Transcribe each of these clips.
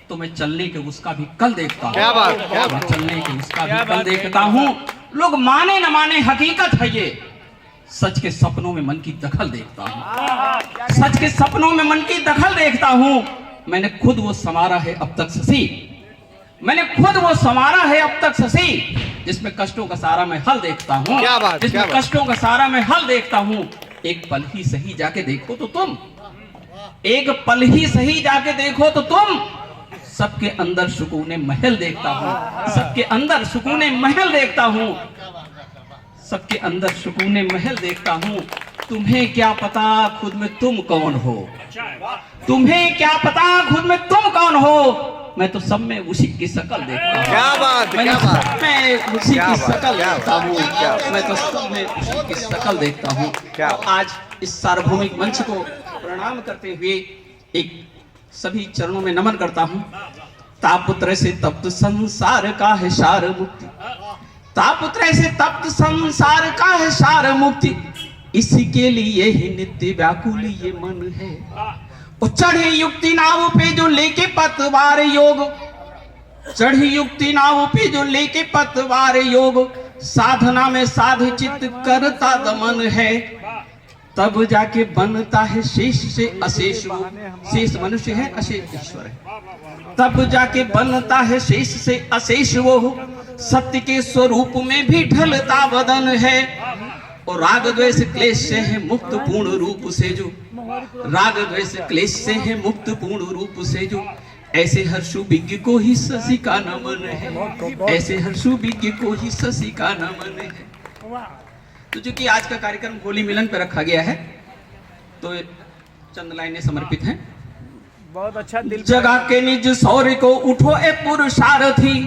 तो मैं चलने के उसका भी कल देखता हूँ। क्या बात, क्या मैं बात। चलने के उसका भी कल देखता हूँ। लोग माने न माने, हकीकत है ये। सच के सपनों में मन की दखल देखता हूँ, सच के सपनों में मन की दखल देखता हूँ। मैंने खुद वो संवारा है अब तक शशि, मैंने खुद वो संवारा है अब तक शशि, जिसमें कष्टों का सारा मैं हल देखता हूँ। क्या बात, जिसमें क्या बात। कष्टों का सारा मैं हल देखता हूँ। एक पल ही सही जाके देखो तो तुम, एक पल ही सही जाके देखो तो तुम, सबके अंदर सुकूने महल देखता हूँ, सबके अंदर सुकूने महल देखता हूँ, सबके अंदर सुकूने महल देखता हूँ। तुम्हें क्या पता खुद में तुम कौन हो, तुम्हें क्या पता खुद में तुम कौन हो। मैं तो सब में उसी की शक्ल देखता हूँ। क्या बात, मैं क्या तो बात। सब में उसी क्या की बात, शक्ल क्या देखता बात, हूँ। क्या बात। मैं तो सब में उसी की शक्ल देखता हूँ। क्या तो आज इस सार्वभौमिक मंच को प्रणाम करते हुए एक सभी चरणों में नमन करता हूँ। तापत्र से तप्त संसार का है सार मुक्ति, तापत्र से तप्त संसार का है सार मुक्ति, इसके लिए ही नित्य व्याकुल ये मन है। और चढ़े युक्ति नाव पे जो लेके पतवार योग, चढ़ी युक्ति नाव पे जो लेके पतवार योग, साधना में साध चित्त करता दमन है, तब जाके बनता है शेष से अशेष वो। शेष मनुष्य है, अशेष ईश्वर है। तब जाके बनता है शेष से अशेष वो, सत्य के स्वरूप में भी ढलता बदन है। और राग द्वेष क्लेश से है मुक्त पूर्ण रूप से जो, राग द्वेष क्लेश से है मुक्त पूर्ण रूप से जो, ऐसे हर सुविज्ञ को ही शशि का नमन है, ऐसे हर सुविज्ञ को ही शशि का नमन है। तो चूंकि आज का कार्यक्रम होली मिलन पर रखा गया है, तो चंद लाइनें समर्पित हैं। बहुत अच्छा दिल जगा के निज शौर्य को उठो ए पुरुषार्थी,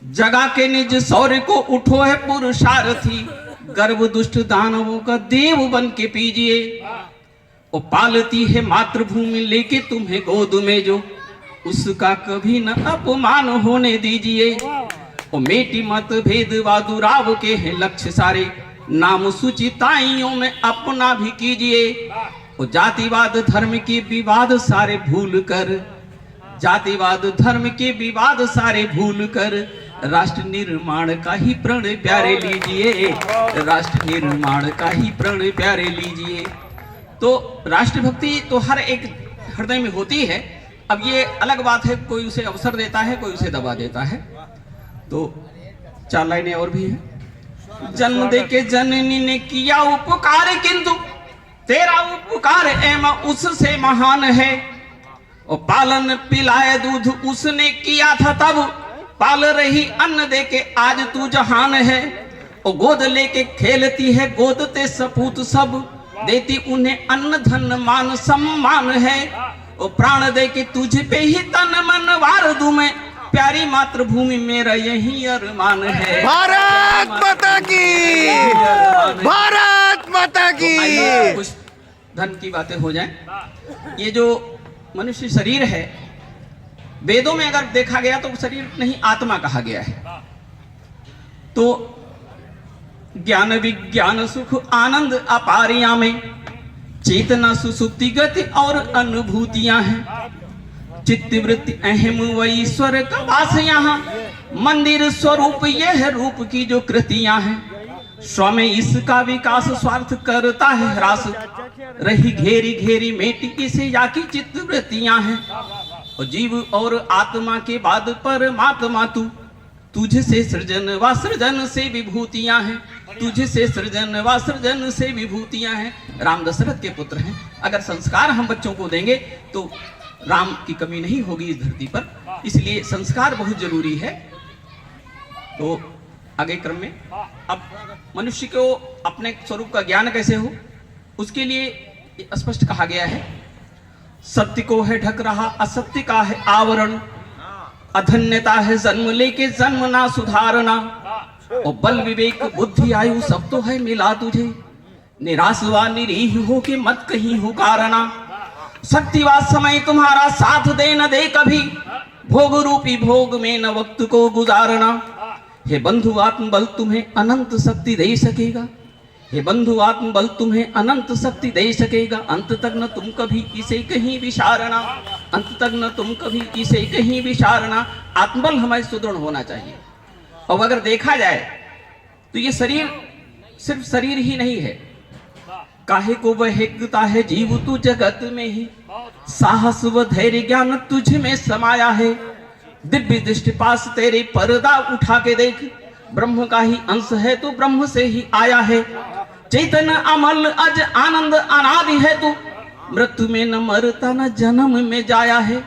जगा के निज शौर्य को उठो है पुरुषार्थी, गर्भ दुष्ट दानवों का देव बन के पीजिए। वो पालती है मातृभूमि लेके तुम्हें गोद में जो, उसका कभी न अपमान होने दीजिए। वो मेटी मत भेदवा दुराव के हैं लक्ष्य सारे, नाम सुचिताइयों में अपना भी कीजिए। वो जातिवाद धर्म के विवाद सारे भूल कर, जातिवाद धर्म के विवाद सारे भूल कर, राष्ट्र निर्माण का ही प्रण प्यारे लीजिए, राष्ट्र निर्माण का ही प्रण प्यारे लीजिए। तो राष्ट्रभक्ति तो हर एक हृदय में होती है। अब ये अलग बात है, कोई उसे अवसर देता है, कोई उसे दबा देता है। तो 4 लाइनें और भी हैं। जन्म दे के जननी ने किया उपकार, किंतु तेरा उपकार एमा उससे महान है। और पालन पिलाए दूध उसने किया था तब, पाल रही अन्न दे के आज तू जहान है। और गोद लेके खेलती है गोद ते सपूत सब, देती उन्हें अन्न धन मान सम्मान है। और प्राण दे के तुझ पे ही तन मन वार दूं मैं, प्यारी मातृभूमि मेरा यही अरमान है। भारत माता की, भारत माता की। तो आइए कुछ धन की बातें हो जाएं। ये जो मनुष्य शरीर है, वेदों में अगर देखा गया तो शरीर नहीं आत्मा कहा गया है। तो ज्ञान विज्ञान सुख आनंद अपारिया में, चेतना सुसुप्ति गति और अनुभूतियां हैं। चित्त वृत्ति अहम व ईश्वर का वास यहाँ, मंदिर स्वरूप यह रूप की जो कृतियां हैं। स्व में इसका विकास स्वार्थ करता है ह्रास, रही घेरी घेरी मेटी इसे या की चित्त वृत्तियां हैं। और जीव और आत्मा के बाद परमात्मा तू, तुझसे सृजन व सृजन से विभूतियां हैं, तुझसे सृजन व सृजन से विभूतियां हैं। राम दशरथ के पुत्र हैं। अगर संस्कार हम बच्चों को देंगे तो राम की कमी नहीं होगी इस धरती पर, इसलिए संस्कार बहुत जरूरी है। तो आगे क्रम में अब मनुष्य को अपने स्वरूप का ज्ञान कैसे हो, उसके लिए स्पष्ट कहा गया है। सत्य को है ढक रहा असत्य का है आवरण, अधन्यता है जन्म लेके जन्म ना सुधारना। और बल विवेक बुद्धि आयु सब तो है मिला तुझे, निराश व निरीह हो के मत कहीं हुकारना। शक्तिवाद समय तुम्हारा साथ दे न दे कभी, भोग रूपी भोग में न वक्त को गुजारना। हे बंधु आत्मबल तुम्हें अनंत शक्ति दे सकेगा, हे बंधु आत्मबल तुम्हें अनंत शक्ति दे सकेगा, अंत तक न तुम कभी इसे कहीं विचारना, अंत तक न तुम कभी इसे कहीं विचारना। आत्मबल हमारे सुदृढ़ होना चाहिए। और अगर देखा जाए तो ये शरीर सिर्फ शरीर ही नहीं है, काहे को वहकता है जीव तू जगत में ही, साहस व धैर्य ज्ञान तुझ में समाया है। दिव्य दृष्टि पास तेरे पर्दा उठा के देख, ब्रह्म का ही अंश है तू, ब्रह्म से ही आया है। चैतन्य अमल अज आनंद अनादि है तू, मृत्यु में न मरता न जन्म में जाया है।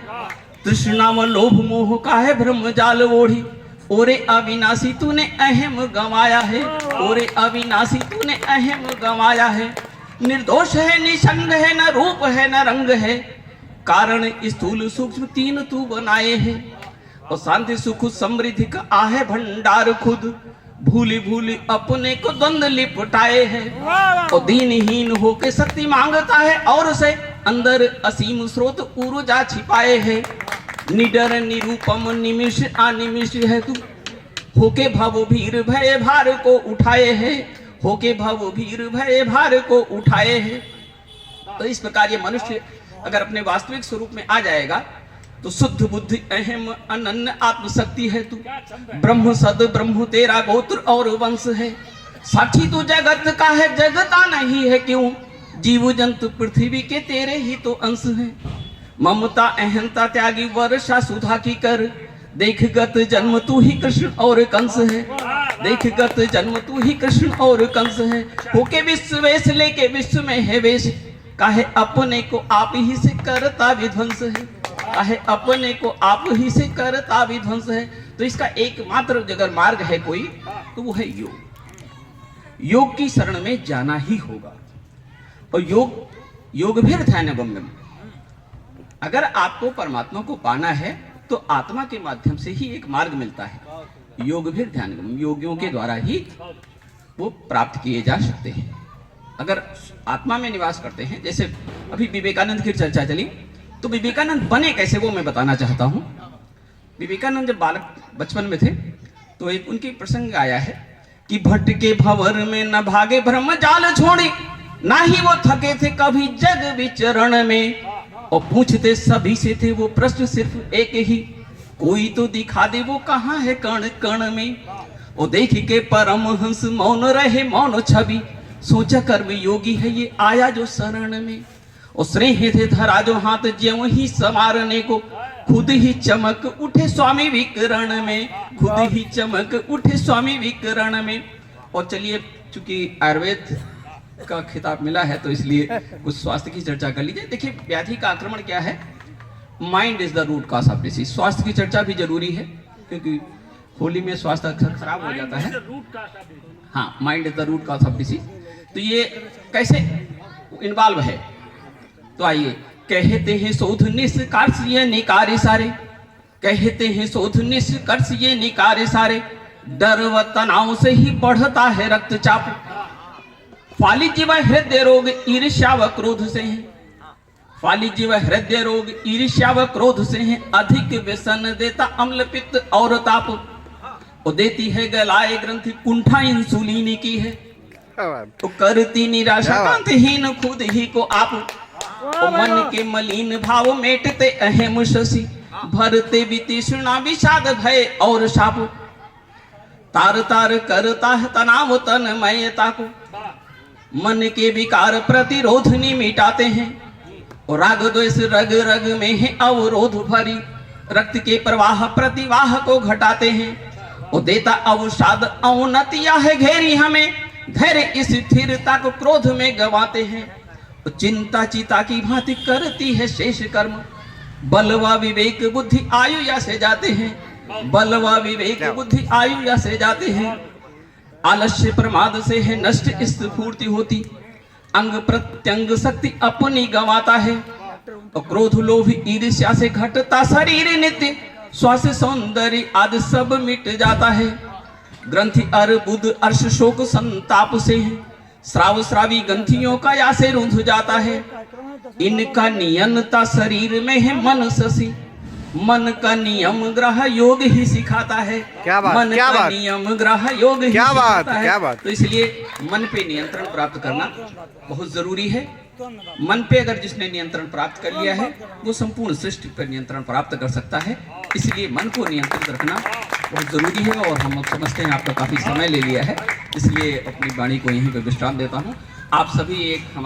तृष्णा व लोभ मोह का है ब्रह्म जाल ओढ़ी, ओरे अविनाशी तूने अहम गंवाया है, ओरे अविनाशी तूने अहम गंवाया है। निर्दोष है निसंग है न रूप है न रंग है, कारण स्थूल सूक्ष्म तीन तू बनाए है। और शांति सुख समृद्धि का आहे भंडार खुद, भूली भूली अपने को द्वंद लिपटाए है। और दीनहीन होके शक्ति मांगता है और से, अंदर असीम स्रोत ऊर्जा छिपाए है। निडर निरूपम निमिष अनिमिष है तू, होके भव भीर भय भार को उठाए है, होके भव भीर भय भार को उठाए है। तो इस प्रकार ये मनुष्य अगर अपने वास्तविक स्वरूप में आ जाएगा तो शुद्ध बुद्धि अहम अनन्य आत्मशक्ति है तू, ब्रह्म सद ब्रह्म तेरा गोत्र और वंश है। साक्षी तू जगत का है जगता नहीं है क्यों, जीव जंतु पृथ्वी के तेरे ही तो अंश है। ममता अहंता त्यागी वर्षा सुधा की कर, देख गत जन्म तू ही कृष्ण और कंस है, देख गत जन्म तू ही कृष्ण और कंस है। होके विश्व वेश लेके विश्व में है वेश, काहे अपने को आप ही से करता विध्वंस है, काहे अपने को आप ही से करता विध्वंस है। तो इसका एकमात्र अगर मार्ग है कोई तो वो है योग। योग की शरण में जाना ही होगा। और योग भी ध्यान गम्यम, अगर आपको परमात्मा को पाना है तो आत्मा के माध्यम से ही एक मार्ग मिलता है। योग भी ध्यान गम्यम, योगियों के द्वारा ही वो प्राप्त किए जा सकते हैं। अगर आत्मा में निवास करते हैं, जैसे अभी विवेकानंद की चर्चा चली, तो विवेकानंद बने कैसे वो मैं बताना चाहता हूं। विवेकानंद जब बालक बचपन में थे तो एक उनकी प्रसंग आया है कि भटके भंवर में न भागे भ्रम जाल छोड़ी, ना ही वो थके थे कभी जग विचरण में। और पूछते सभी से थे वो प्रश्न सिर्फ एक ही, कोई तो दिखा दे वो कहाँ है कण कण में। और देख के परमहंस मौन रहे मौन छवि, सोचा कर्म योगी है ये आया जो शरण में। और स्नेह थे धरा जो हाथ ज्यों ही संवारने को, खुद ही चमक उठे स्वामी विकरण में, खुद ही चमक उठे स्वामी विकरण में। और चलिए चूंकि आयुर्वेद का खिताब मिला है तो इसलिए कुछ स्वास्थ्य की चर्चा कर लीजिए। देखिए व्याधि का आक्रमण क्या है, mind is the root cause of disease. स्वास्थ्य की चर्चा भी जरूरी है क्योंकि होली में स्वास्थ्य अक्सर खराब हो जाता है। हाँ, mind is the root cause of disease. तो ये कैसे इन्वॉल्व है, तो आइए। कहते हैं शोध निष्कर्ष ये निकारे सारे, कहते हैं शोध निष्कर्ष ये निकारे सारे, डर व तनाव से ही बढ़ता है रक्तचाप। फाली जीव हृदय रोग ईर्ष्या व क्रोध से है, फाली जीव हृदय रोग ईर्ष्या व क्रोध से है। अधिक व्यसन देता अम्ल पित्त और ताप, और देती है गलाए ग्रंथि कुंठा इंसुलिन की है। तो करती निराशा कांतहीन खुद ही को आप, मन के मलिन भाव मेटते अहम शशि, भरते वितृष्णा विषाद भय और शाप। तार तार करता है तनाव तन्मयता को, मन के विकार प्रतिरोध नहीं मिटाते हैं। और राग द्वेष रग रग में है अवरोध भरी, रक्त के प्रवाह प्रतिवाह को घटाते हैं। और देता अवसाद अवनतिया है घेरी हमें, धैर्य स्थिरता को क्रोध में गवाते हैं। चिंता चिता की भांति करती है शेष कर्म, बलवा विवेक बुद्धि आयु या से जाते हैं, बलवा विवेक बुद्धि आयु या से जाते हैं। आलस्य प्रमाद से है नष्ट स्फूर्ति होती, अंग प्रत्यंग शक्ति अपनी गंवाता है। और क्रोध लोभ ईर्ष्या से घटता शरीर नित्य, श्वास सौंदर्य आदि सब मिट जाता है। ग्रंथि अर्बुद अर्श शोक संताप से है, श्राव श्रावी ग्रंथियों का या से रुंध जाता है। इनका नियंता शरीर में है मन शशि, मन का नियम ग्रह योग ही सिखाता है। क्या बात, मन क्या का बात। नियम ग्रह योग ही क्या बात, सिखाता है। क्या बात। तो इसलिए मन पे नियंत्रण प्राप्त करना बहुत जरूरी है। मन पे अगर जिसने नियंत्रण प्राप्त कर लिया है वो संपूर्ण सृष्टि पर नियंत्रण प्राप्त कर सकता है। इसलिए मन को नियंत्रित रखना बहुत जरूरी है। और हम लोग समझते हैं आपका काफी समय ले लिया है, इसलिए अपनी वाणी को यहीं पर विश्राम देता हूँ। आप सभी एक हमारे